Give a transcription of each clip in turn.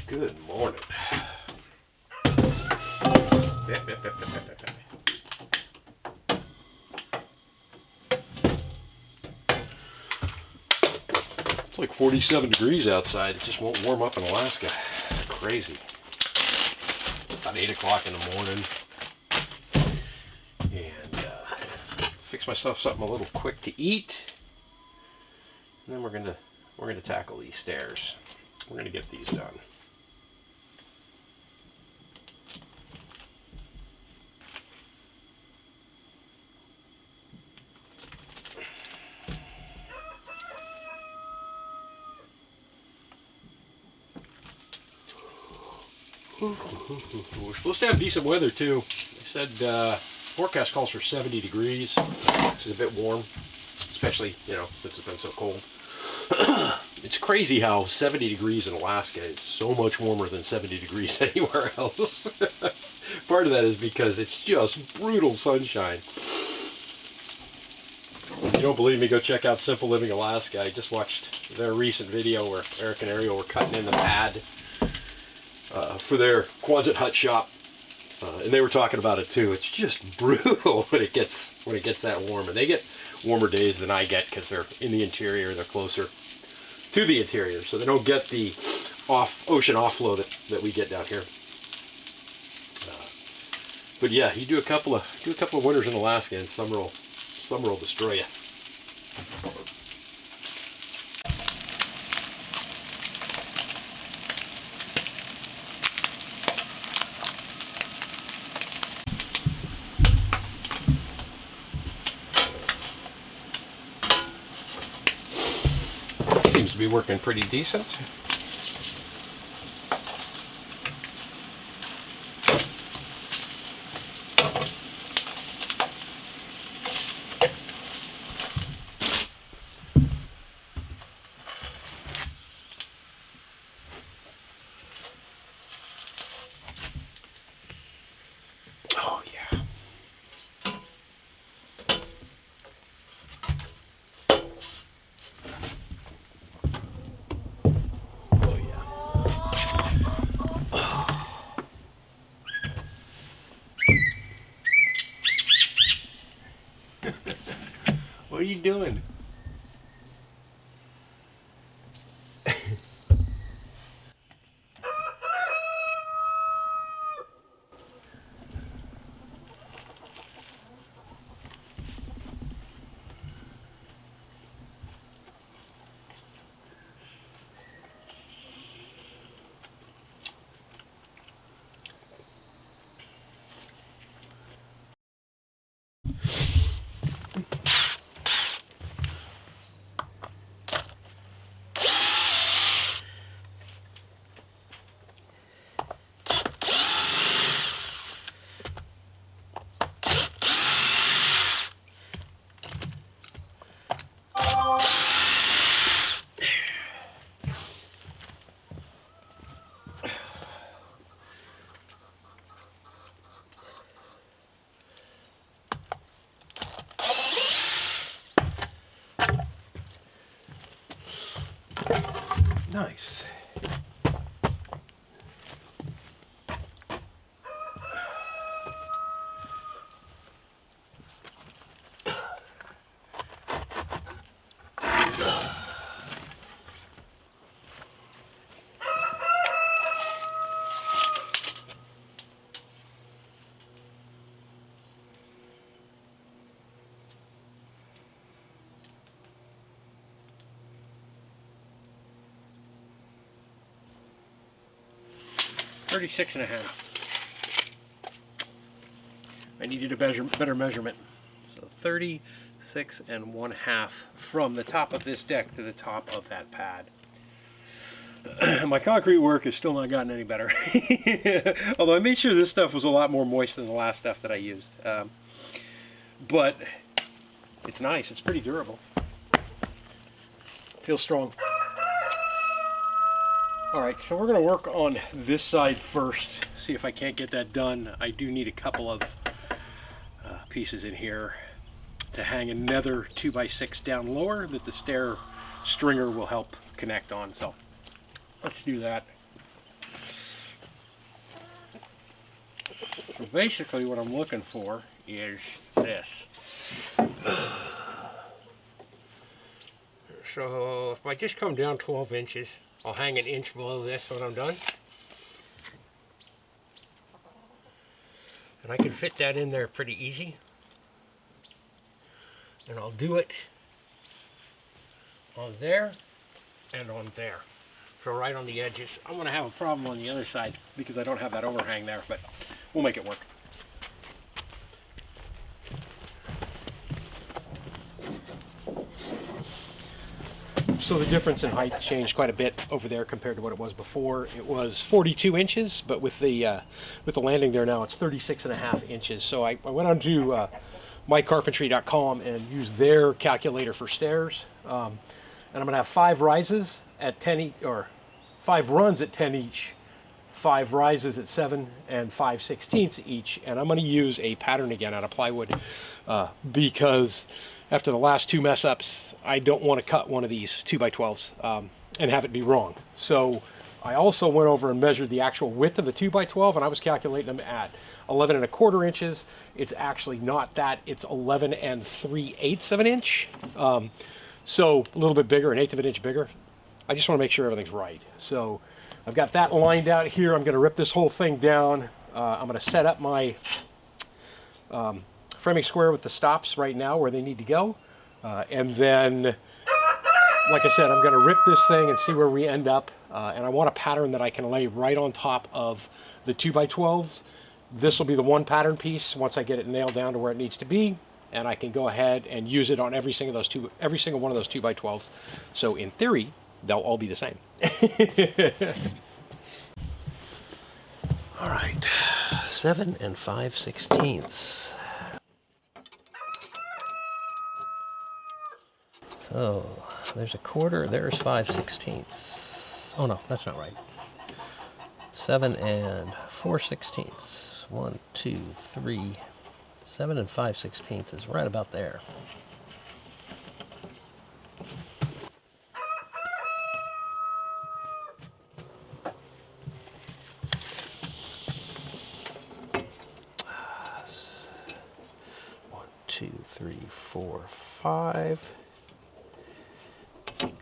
Good morning. It's like 47 degrees outside. It just won't warm up in Alaska. Crazy. About 8 o'clock in the morning. And fix myself something a little quick to eat. And then we're gonna tackle these stairs. We're gonna get these done. We're supposed to have decent weather too. They said forecast calls for 70 degrees, which is a bit warm, especially, since it's been so cold. It's crazy how 70 degrees in Alaska is so much warmer than 70 degrees anywhere else. Part of that is because it's just brutal sunshine. If you don't believe me, go check out Simple Living Alaska. I just watched their recent video where Eric and Ariel were cutting in the pad for their Quonset hut shop, and they were talking about it too. It's just brutal when it gets that warm, and they get warmer days than I get because they're in the interior. They're closer to the interior, so they don't get the ocean offload that we get down here. But yeah, you do a couple of winters in Alaska, and summer will destroy you. Seems to be working pretty decent. Oh yeah. What are you doing? Nice. $36.5. I needed a better measurement. So 36.5 from the top of this deck to the top of that pad. My concrete work has still not gotten any better. Although I made sure this stuff was a lot more moist than the last stuff that I used. But it's nice. It's pretty durable. Feels strong. Alright, so we're going to work on this side first, see if I can't get that done. I do need a couple of pieces in here to hang another 2x6 down lower that the stair stringer will help connect on. So let's do that. So basically what I'm looking for is this. So if I just come down 12 inches, I'll hang an inch below this when I'm done. And I can fit that in there pretty easy. And I'll do it on there and on there. So right on the edges. I'm going to have a problem on the other side because I don't have that overhang there, but we'll make it work. So the difference in height changed quite a bit over there compared to what it was before. It was 42 inches, but with the landing there now, it's 36.5 inches. So I went on to mycarpentry.com and used their calculator for stairs. And I'm going to have 5 rises at 10 each, or 5 runs at 10 each, 5 rises at 7, and 5/16 each. And I'm going to use a pattern again out of plywood because after the last 2 mess ups, I don't want to cut one of these 2x12s and have it be wrong. So I also went over and measured the actual width of the 2x12, and I was calculating them at 11.25 inches. It's actually not that, it's 11 3/8 of an inch. So a little bit bigger, 1/8 of an inch bigger. I just want to make sure everything's right. So I've got that lined out here. I'm going to rip this whole thing down. I'm going to set up my framing square with the stops right now where they need to go. And then, like I said, I'm going to rip this thing and see where we end up. And I want a pattern that I can lay right on top of the 2x12s. This will be the one pattern piece once I get it nailed down to where it needs to be. And I can go ahead and use it on every single one of those 2x12s. So in theory, they'll all be the same. All right, 7 5/16. So there's a quarter, there's 5/16. Oh no, that's not right. 7 4/16. 1, 2, 3. 7 5/16 is right about there. One, 2, 3, 4, 5.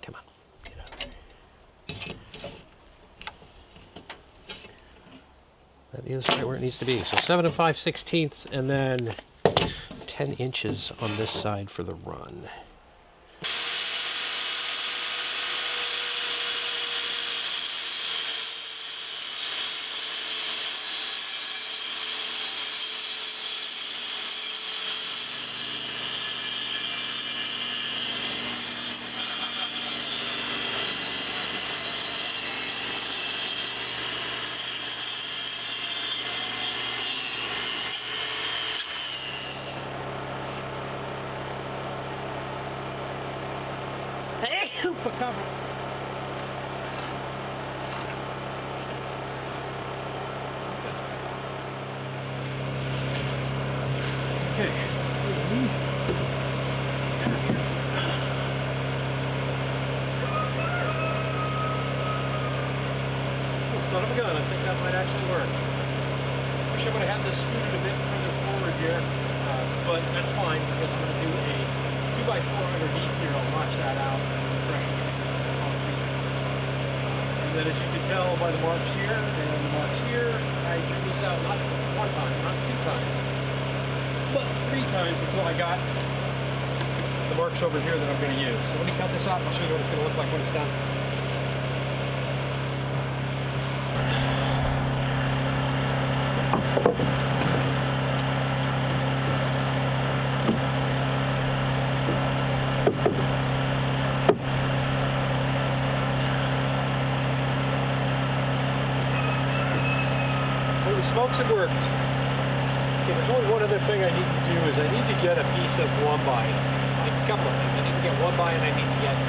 Come on, get out of there. That is right where it needs to be. So 7 5/16, and then 10 inches on this side for the run. Cover. Okay. Oh, son of a gun, I think that might actually work. Wish I would have had this scooted a bit further forward here, but that's fine because I'm going to do a 2x4 underneath here. I'll notch that out. And then as you can tell by the marks here and the marks here, I drew this out not 1 time, not 2 times, but 3 times until I got the marks over here that I'm going to use. So let me cut this out and I'll show you what it's going to look like when it's done. Holy smokes, it worked. Okay, there's only one other thing I need to do is I need to get a piece of 1x. Like a couple of things. I need to get 1x and I need to get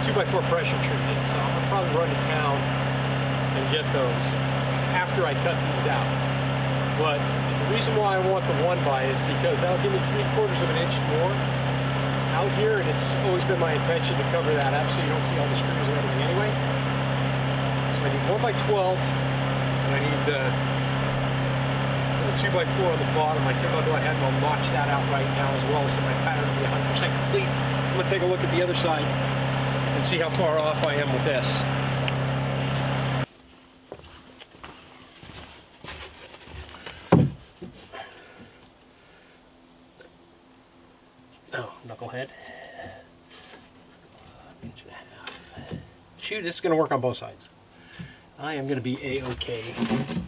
2x4 pressure treated. So I'm going to probably run to town and get those after I cut these out. But the reason why I want the 1x is because that'll give me 3/4 of an inch more out here, and it's always been my intention to cover that up so you don't see all the screws and everything anyway. So I need 1x12, and I need 2x4 on the bottom. I think I'll go ahead and I'll notch that out right now as well, so my pattern will be 100% complete. I'm going to take a look at the other side and see how far off I am with this. Oh, knucklehead. Inch and a half. Shoot, it's going to work on both sides. I am going to be a-okay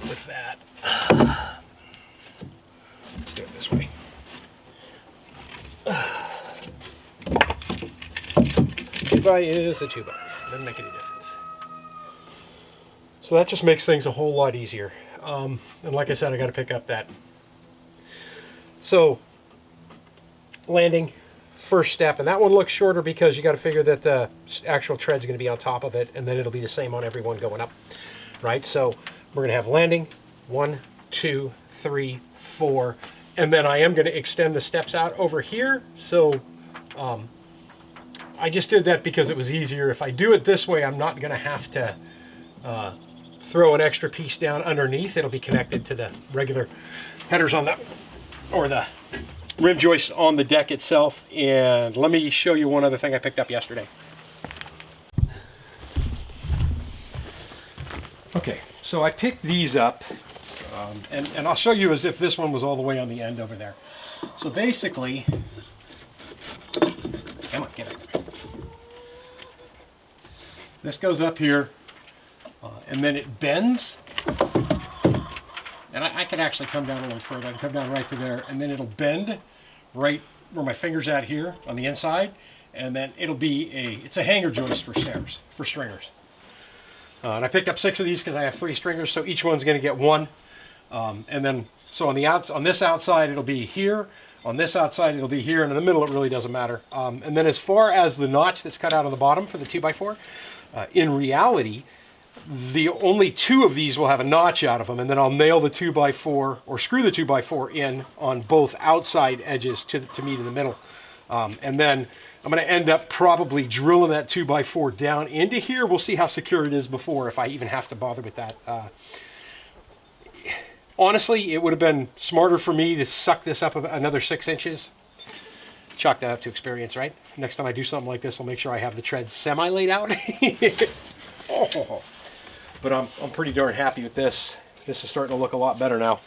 with that. Let's do it this way. Two-by is a two-by. Doesn't make any difference. So that just makes things a whole lot easier. And like I said, I got to pick up that. So, landing, first step, and that one looks shorter because you got to figure that the actual tread's going to be on top of it, and then it'll be the same on every one going up, right? So we're going to have landing, 1, 2, 3, 4, and then I am going to extend the steps out over here. So I just did that because it was easier. If I do it this way, I'm not going to have to throw an extra piece down underneath. It'll be connected to the regular headers on that, or the rim joist on the deck itself. And let me show you one other thing I picked up yesterday. Okay, so I picked these up, and I'll show you as if this one was all the way on the end over there. So basically, come on, get it. This goes up here, and then it bends. And I could actually come down a little further. I can come down right to there, and then it'll bend right where my finger's at here on the inside, and then it'll be it's a hanger joist for stairs, for stringers. And I picked up 6 of these because I have 3 stringers, so each one's going to get 1. And then, so on this outside it'll be here, on this outside it'll be here, and in the middle it really doesn't matter. And then as far as the notch that's cut out on the bottom for the 2x4, in reality, the only 2 of these will have a notch out of them, and then I'll nail the 2x4 or screw the 2x4 in on both outside edges to meet in the middle. And then I'm going to end up probably drilling that 2x4 down into here. We'll see how secure it is before, if I even have to bother with that. Honestly, it would have been smarter for me to suck this up another 6 inches. Chalk that up to experience, right? Next time I do something like this, I'll make sure I have the tread semi-laid out. Oh. But I'm pretty darn happy with this. This is starting to look a lot better now.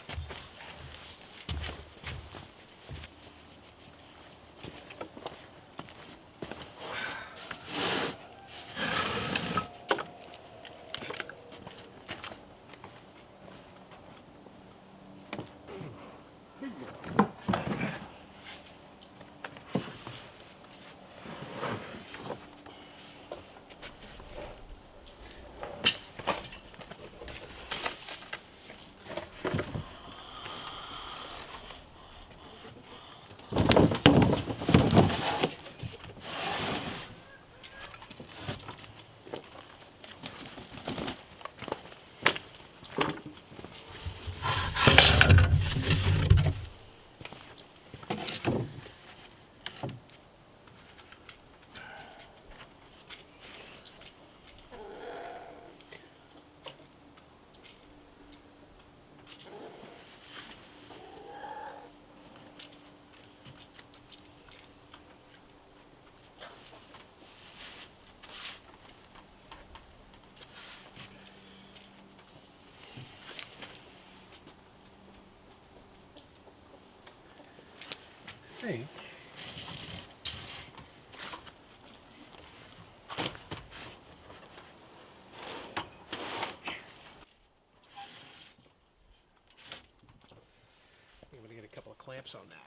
Hey. I'm going to get a couple of clamps on that.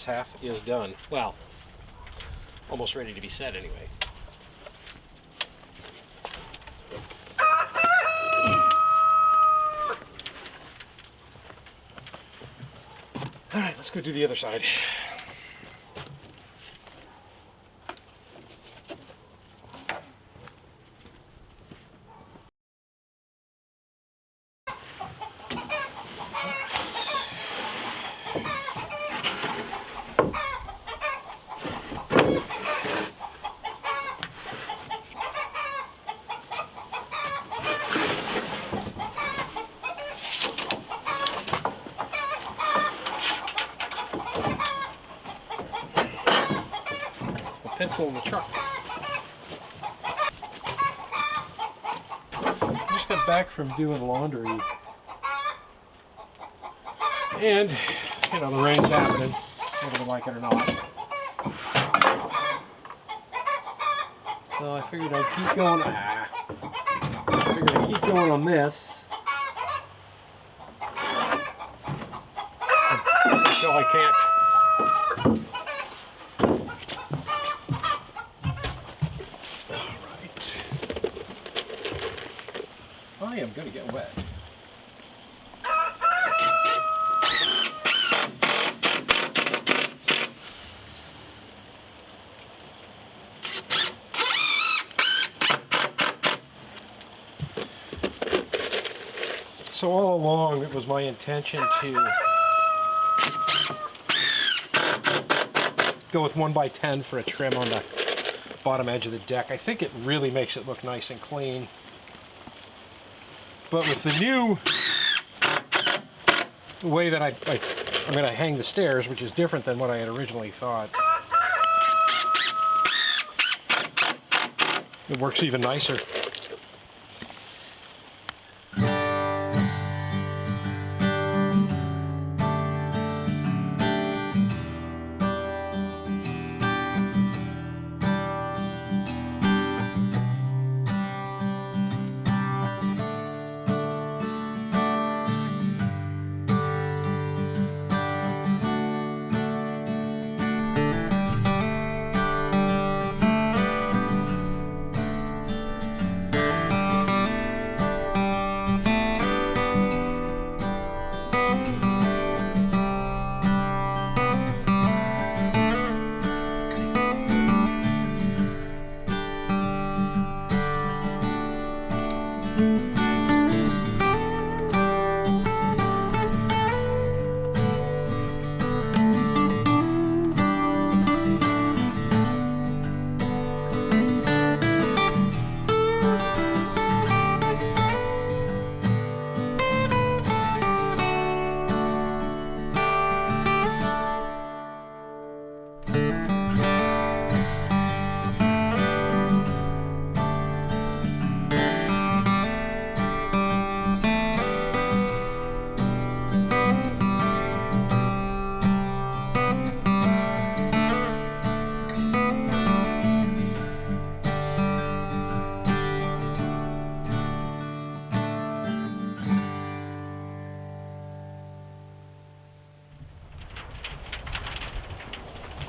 this half is done. Well, almost ready to be set anyway. All right, let's go do the other side. Pencil in the truck. I just got back from doing laundry, and you know the rain's happening, whether we like it or not. So I figured I'd keep going. I figured I'd keep going on this until I can't. I am going to get wet. So all along it was my intention to go with 1x10 for a trim on the bottom edge of the deck. I think it really makes it look nice and clean. But with the new way that I'm going to hang the stairs, which is different than what I had originally thought, it works even nicer.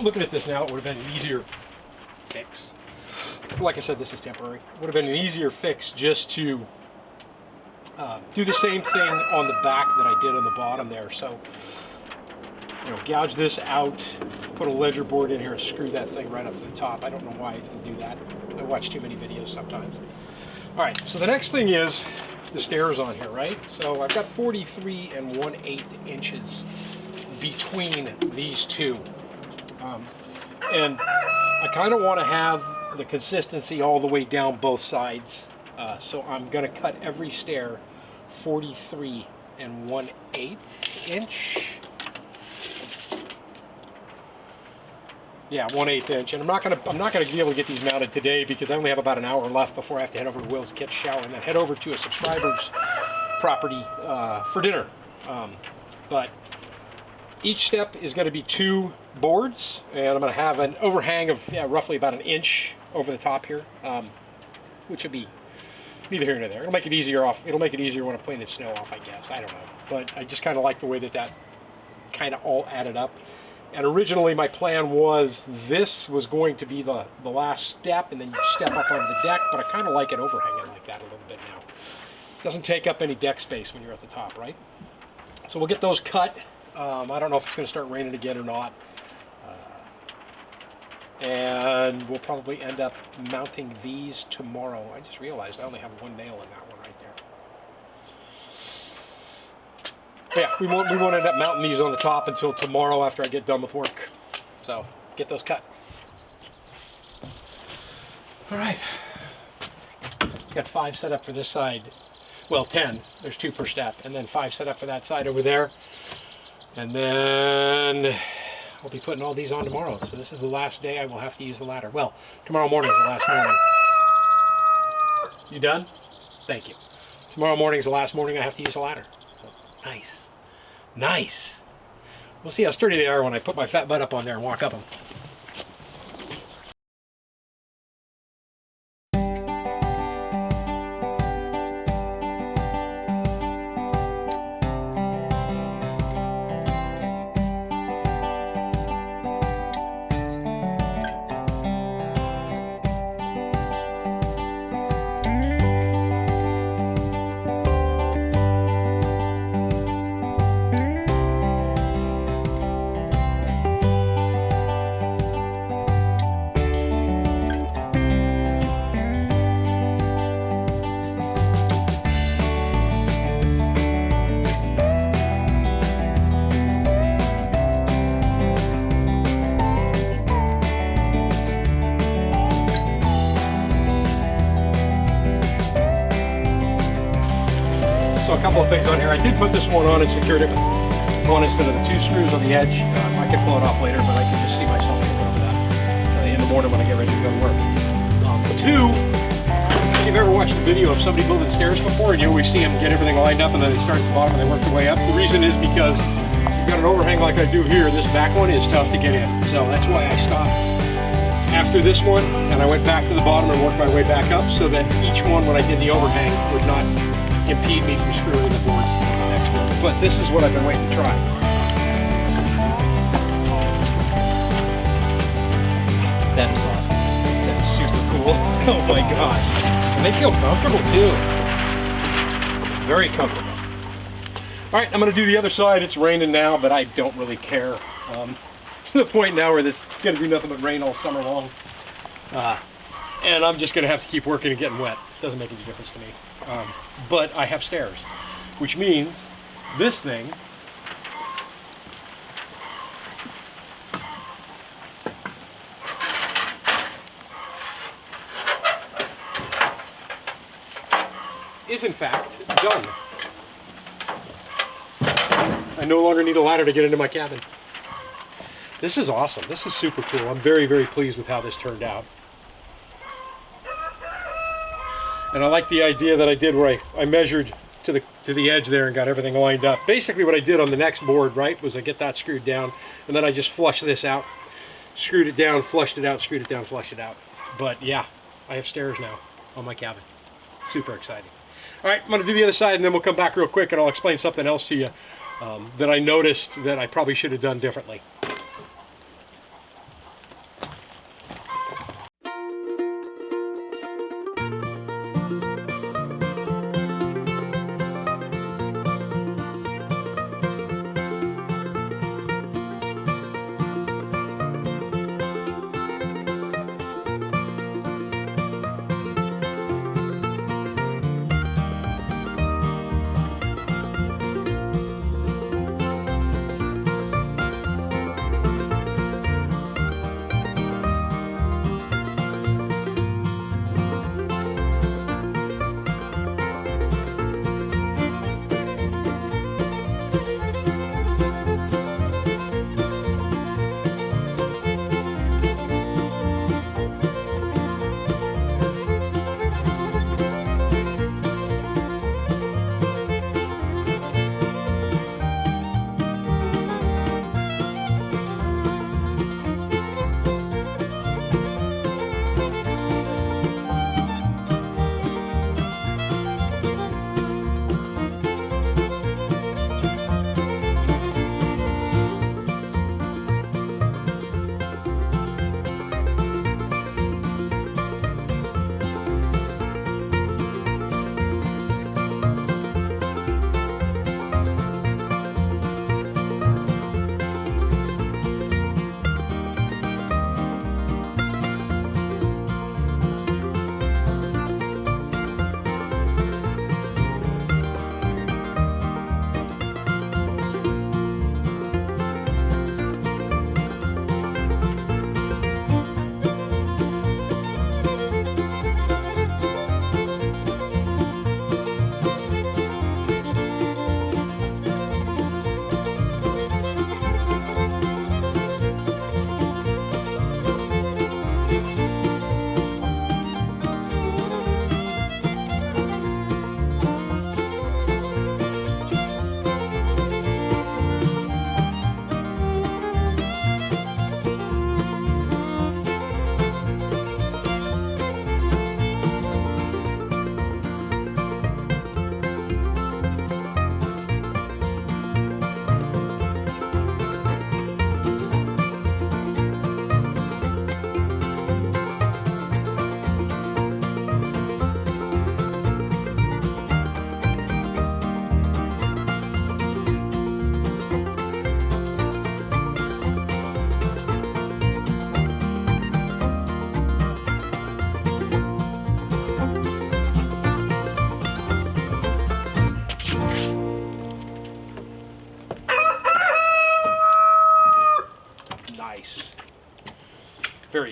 Looking at this now, it would have been an easier fix. Like I said, this is temporary. It would have been an easier fix just to do the same thing on the back that I did on the bottom there. So, you know, gouge this out, put a ledger board in here and screw that thing right up to the top. I don't know why I didn't do that. I watch too many videos sometimes. All right, so the next thing is the stairs on here, right? So I've got 43 1/8 inches between these two. And I kind of want to have the consistency all the way down both sides. So I'm going to cut every stair 43 1/8 inch. Yeah, 1/8 inch. And I'm not gonna be able to get these mounted today because I only have about an hour left before I have to head over to Will's, catch a shower, and then head over to a subscriber's property for dinner. But each step is going to be 2 boards, and I'm going to have an overhang of roughly about 1 inch over the top here, which will be neither here nor there. It'll make it easier when I'm cleaning snow off, I guess. I don't know, but I just kind of like the way that kind of all added up. And originally my plan was this was going to be the last step, and then you step up onto the deck, but I kind of like it overhanging like that a little bit now. It doesn't take up any deck space when you're at the top, right? So we'll get those cut. I don't know if it's going to start raining again or not. And we'll probably end up mounting these tomorrow. I just realized I only have one nail in that one right there. Yeah, we won't end up mounting these on the top until tomorrow after I get done with work. So, get those cut. All right. Got 5 set up for this side. Well, 10. There's 2 per step. And then 5 set up for that side over there. And then I'll be putting all these on tomorrow. So this is the last day I will have to use the ladder. Well, tomorrow morning is the last morning. You done? Thank you. Tomorrow morning is the last morning I have to use the ladder. So, nice. Nice. We'll see how sturdy they are when I put my fat butt up on there and walk up them. So a couple of things on here. I did put this one on and secured it with one instead of the 2 screws on the edge. I could pull it off later, but I can just see myself getting over that in the morning when I get ready to go to work. 2, if you've ever watched a video of somebody building stairs before, and you always see them get everything lined up and then they start at the bottom and they work their way up. The reason is because if you've got an overhang like I do here, this back one is tough to get in. So that's why I stopped after this one, and I went back to the bottom and worked my way back up so that each one, when I did the overhang, would not impede me from screwing the board next one. But this is what I've been waiting to try. That is awesome. That is super cool. Oh my gosh. And they feel comfortable too. Very comfortable. Alright, I'm going to do the other side. It's raining now, but I don't really care. To the point now where this is going to do nothing but rain all summer long. And I'm just going to have to keep working and getting wet. It doesn't make any difference to me. But I have stairs, which means this thing is in fact done. I no longer need a ladder to get into my cabin. This is awesome. This is super cool. I'm very, very pleased with how this turned out. And I like the idea that I did where I measured to the edge there and got everything lined up. Basically what I did on the next board, right, was I get that screwed down, and then I just flushed this out, screwed it down, flushed it out, screwed it down, flushed it out. But yeah, I have stairs now on my cabin. Super exciting. All right, I'm going to do the other side, and then we'll come back real quick, and I'll explain something else to you that I noticed that I probably should have done differently.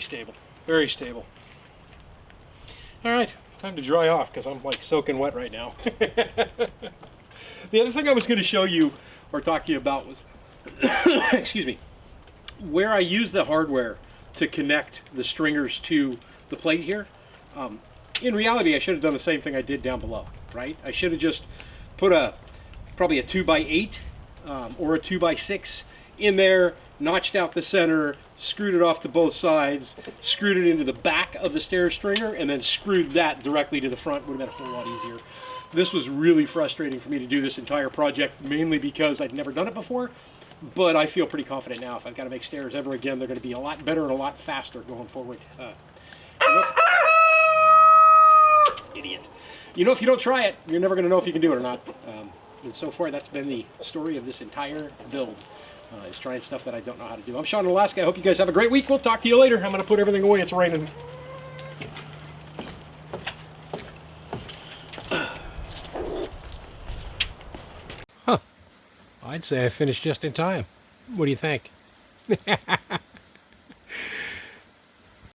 stable. Very stable. All right, time to dry off because I'm like soaking wet right now. The other thing I was going to show you or talk to you about was, excuse me, where I use the hardware to connect the stringers to the plate here. In reality, I should have done the same thing I did down below, right? I should have just put probably a 2x8 or a 2x6 in there, notched out the center, screwed it off to both sides, screwed it into the back of the stair stringer, and then screwed that directly to the front. Would have been a whole lot easier. This was really frustrating for me to do this entire project, mainly because I'd never done it before, but I feel pretty confident now. If I've got to make stairs ever again, they're going to be a lot better and a lot faster going forward. Idiot. You know, if you don't try it, you're never going to know if you can do it or not. And so far, that's been the story of this entire build, is trying stuff that I don't know how to do. I'm Sean in Alaska. I hope you guys have a great week. We'll talk to you later. I'm going to put everything away. It's raining. Huh. I'd say I finished just in time. What do you think?